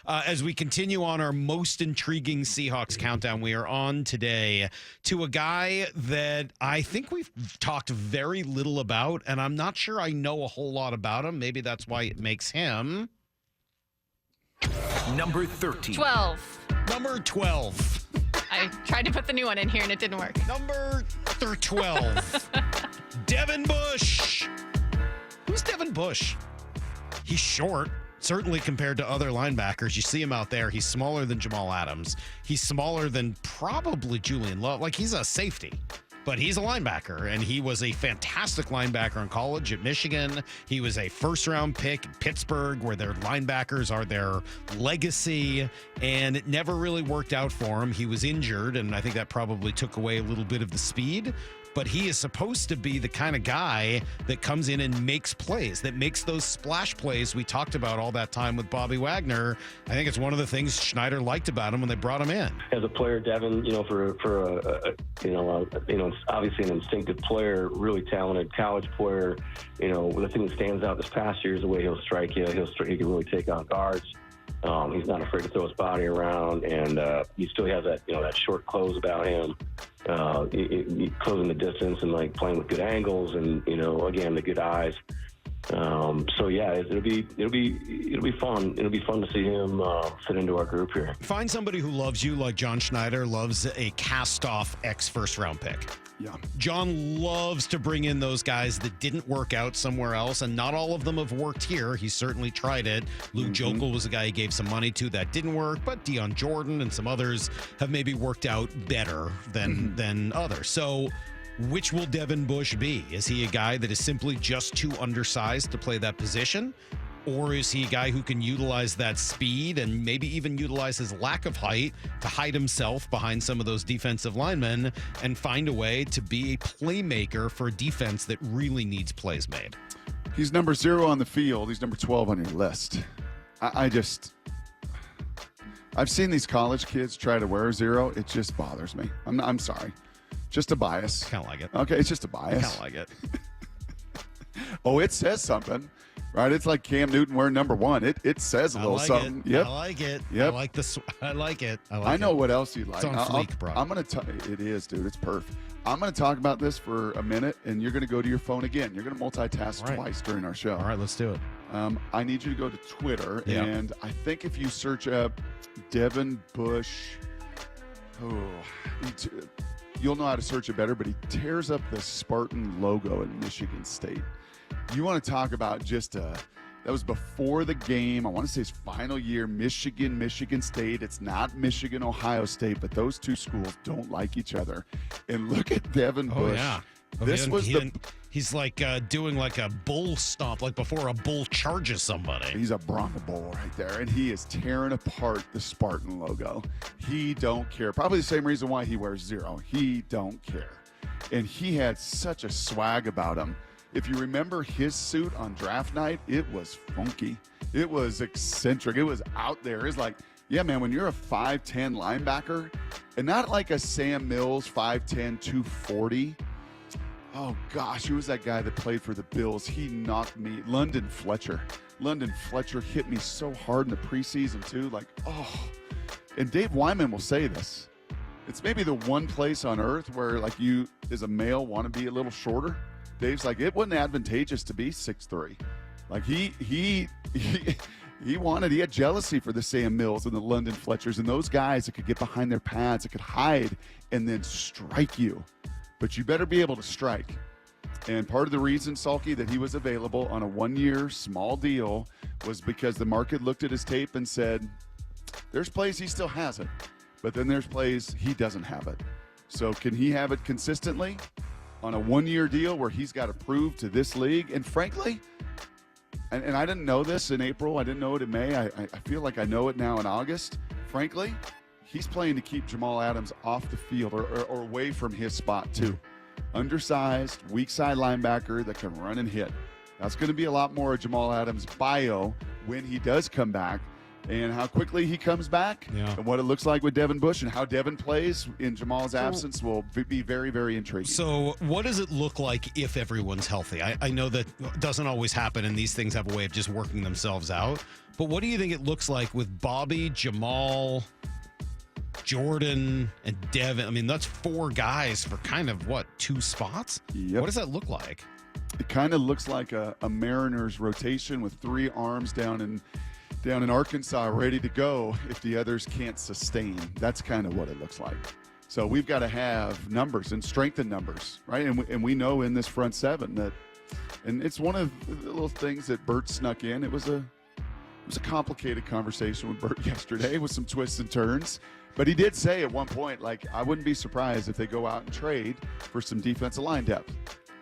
As we continue on our most intriguing Seahawks countdown, we are on today to a guy that I think we've talked very little about, and I'm not sure I know a whole lot about him. Maybe that's why it makes him number 13. 12. Number 12. I tried to put the new one in here and it didn't work. Number 12. Devin Bush. Who's Devin Bush? He's short, certainly compared to other linebackers. You see him out there. He's smaller than Jamal Adams. He's smaller than probably Julian Love. Like, he's a safety, but he's a linebacker, and he was a fantastic linebacker in college at Michigan. He was a first-round pick at Pittsburgh, where their linebackers are their legacy, and it never really worked out for him. He was injured, and I think that probably took away a little bit of the speed. But he is supposed to be the kind of guy that comes in and makes plays, that makes those splash plays we talked about all that time with Bobby Wagner. I think it's one of the things Schneider liked about him when they brought him in. As a player, Devin, obviously an instinctive player, really talented college player. The thing that stands out this past year is the way he'll strike you. He can really take on guards. He's not afraid to throw his body around, and he still has that short close about him. Closing the distance and like playing with good angles, and again, the good eyes. It'll be fun. It'll be fun to see him fit into our group here. Find somebody who loves you like John Schneider loves a cast-off ex-first-round pick. Yeah. John loves to bring in those guys that didn't work out somewhere else, and not all of them have worked here. He certainly tried it. Luke Jokel was a guy he gave some money to that didn't work, but Deion Jordan and some others have maybe worked out better than others. So which will Devin Bush be? Is he a guy that is simply just too undersized to play that position? Or is he a guy who can utilize that speed and maybe even utilize his lack of height to hide himself behind some of those defensive linemen and find a way to be a playmaker for a defense that really needs plays made? He's number 0 on the field. He's number 12 on your list. I've seen these college kids try to wear 0. It just bothers me. I'm sorry. Just a bias. Kind of like it. Okay, it's just a bias. Kind of like it. Oh, it says something. Right, it's like Cam Newton wearing number 1. It says a little something. Yep. I like it. Yep. I like this. I like it. I know what else you like. It's on fleek, bro. I'm gonna. It is, dude. It's perfect. I'm gonna talk about this for a minute, and you're gonna go to your phone again. You're gonna multitask twice during our show. All right, let's do it. I need you to go to Twitter, and I think if you search up Devin Bush, you'll know how to search it better. But he tears up the Spartan logo in Michigan State. You want to talk about just that was before the game. I want to say his final year, Michigan State. It's not Michigan, Ohio State, but those two schools don't like each other. And look at Devin Bush. Yeah. He's like doing like a bull stomp, like before a bull charges somebody. He's a Bronco bull right there, and he is tearing apart the Spartan logo. He don't care. Probably the same reason why he wears 0. He don't care. And he had such a swag about him. If you remember his suit on draft night, it was funky. It was eccentric. It was out there. It's like, yeah, man, when you're a 5'10 linebacker, and not like a Sam Mills 5'10", 240. Oh, gosh, who was that guy that played for the Bills? He knocked me. London Fletcher hit me so hard in the preseason, too. Like, oh. And Dave Wyman will say this. It's maybe the one place on earth where, like, you as a male want to be a little shorter. Dave's like, it wasn't advantageous to be 6'3". Like he had jealousy for the Sam Mills and the London Fletchers and those guys that could get behind their pads, that could hide and then strike you. But you better be able to strike. And part of the reason, Salky, that he was available on a 1-year small deal was because the market looked at his tape and said, there's plays he still has it, but then there's plays he doesn't have it. So can he have it consistently on a 1-year deal where he's got to prove to this league? And frankly, and I didn't know this in April, I didn't know it in May, I feel like I know it now in August. Frankly, he's playing to keep Jamal Adams off the field or away from his spot too. Undersized, weak side linebacker that can run and hit. That's going to be a lot more of Jamal Adams' bio when he does come back. and how quickly he comes back, and what it looks like with Devin Bush, and how Devin plays in Jamal's absence will be very, very intriguing. So what does it look like if everyone's healthy? I know that doesn't always happen, and these things have a way of just working themselves out. But what do you think it looks like with Bobby, Jamal, Jordan, and Devin? I mean, that's 4 guys for kind of, 2 spots? Yep. What does that look like? It kind of looks like a Mariners rotation with 3 arms down in Arkansas ready to go if the others can't sustain. That's kind of what it looks like. So we've got to have numbers and strengthen numbers, right? And we know in this front 7 that, and it's one of the little things that Bert snuck in. It was a complicated conversation with Bert yesterday with some twists and turns. But he did say at one point, like, I wouldn't be surprised if they go out and trade for some defensive line depth.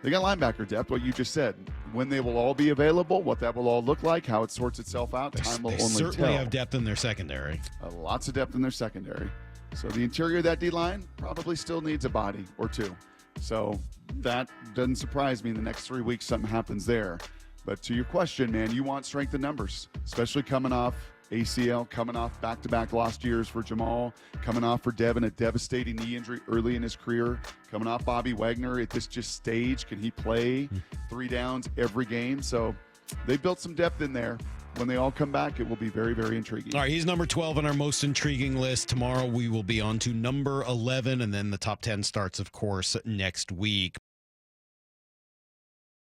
They got linebacker depth, what you just said. When they will all be available, what that will all look like, how it sorts itself out, time will only tell. They certainly have depth in their secondary. Lots of depth in their secondary. So the interior of that D-line probably still needs a body or 2. So that doesn't surprise me in the next 3 weeks something happens there. But to your question, man, you want strength in numbers, especially coming off ACL, coming off back-to-back lost years for Jamal, coming off for Devin, a devastating knee injury early in his career, coming off Bobby Wagner at this just stage. Can he play 3 downs every game? So they built some depth in there. When they all come back, it will be very, very intriguing. All right, he's number 12 on our most intriguing list. Tomorrow we will be on to number 11, and then the top 10 starts, of course, next week.